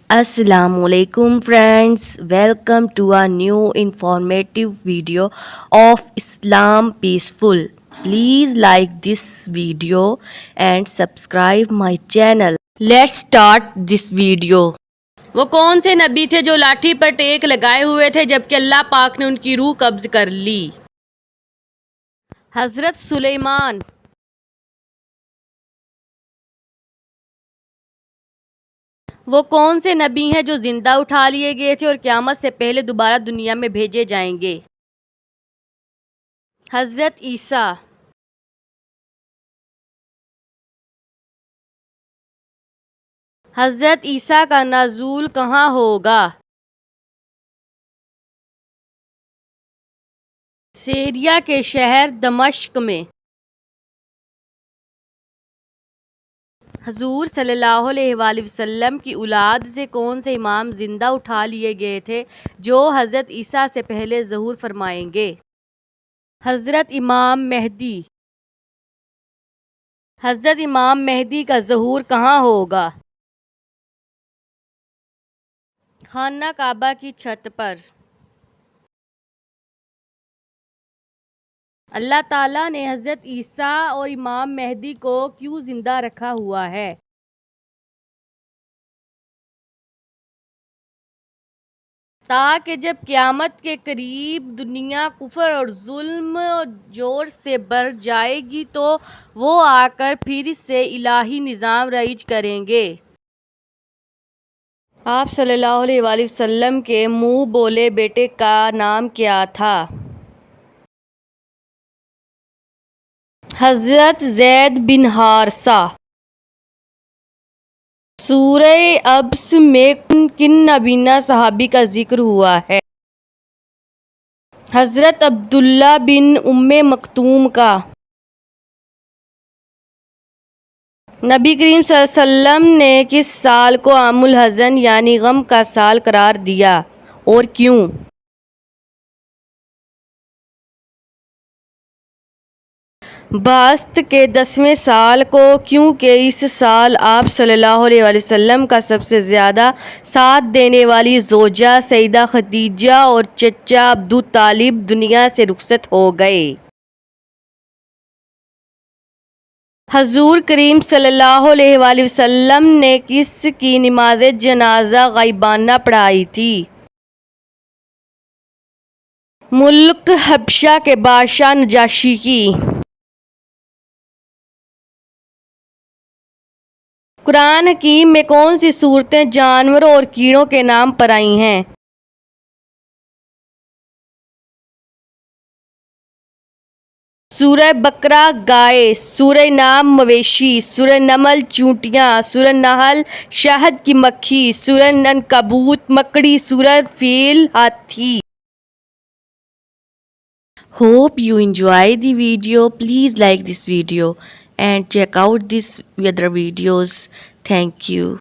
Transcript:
Assalamu alaikum friends, welcome to a new informative video of Islam Peaceful. Please like this video and subscribe my channel. Let's start this video. وہ کون سے نبی تھے جو لاٹھی پر ٹیک لگائے ہوئے تھے جبکہ اللہ پاک نے ان کی روح قبض کر لی؟ حضرت سلیمان. وہ کون سے نبی ہیں جو زندہ اٹھا لیے گئے تھے اور قیامت سے پہلے دوبارہ دنیا میں بھیجے جائیں گے؟ حضرت عیسیٰ. حضرت عیسیٰ کا نزول کہاں ہوگا؟ سیریا کے شہر دمشق میں. حضور صلی اللہ علیہ وآلہ وسلم کی اولاد سے کون سے امام زندہ اٹھا لیے گئے تھے جو حضرت عیسیٰ سے پہلے ظہور فرمائیں گے؟ حضرت امام مہدی. حضرت امام مہدی کا ظہور کہاں ہوگا؟ خانہ کعبہ کی چھت پر. اللہ تعالیٰ نے حضرت عیسیٰ اور امام مہدی کو کیوں زندہ رکھا ہوا ہے؟ تاکہ جب قیامت کے قریب دنیا کفر اور ظلم و جور سے بھر جائے گی تو وہ آ کر پھر سے الہی نظام رائج کریں گے. آپ صلی اللہ علیہ وآلہ وسلم کے منہ بولے بیٹے کا نام کیا تھا؟ حضرت زید بن حارثہ. سورہ عبس میں کن نابینا صحابی کا ذکر ہوا ہے؟ حضرت عبداللہ بن ام مکتوم کا. نبی کریم صلی اللہ علیہ وسلم نے کس سال کو عام الحزن یعنی غم کا سال قرار دیا اور کیوں؟ بعثت کے 10ویں سال کو، کیونکہ اس سال آپ صلی اللہ علیہ وآلہ وسلم کا سب سے زیادہ ساتھ دینے والی زوجہ سیدہ خدیجہ اور چچا ابوطالب دنیا سے رخصت ہو گئے. حضور کریم صلی اللہ علیہ وآلہ وسلم نے کس کی نماز جنازہ غائبانہ پڑھائی تھی؟ ملک حبشہ کے بادشاہ نجاشی کی. قرآن حکیم میں کون سی صورتیں جانوروں اور کیڑوں کے نام پر آئی ہیں؟ سورہ بقرہ گائے، سورہ نام مویشی، سورہ نمل چونٹیاں، سورہ نحل شہد کی مکھی، سورہ عنکبوت مکڑی، سورہ فیل ہاتھی. Hope you enjoy the video. Please like this video and check out these other videos. Thank you.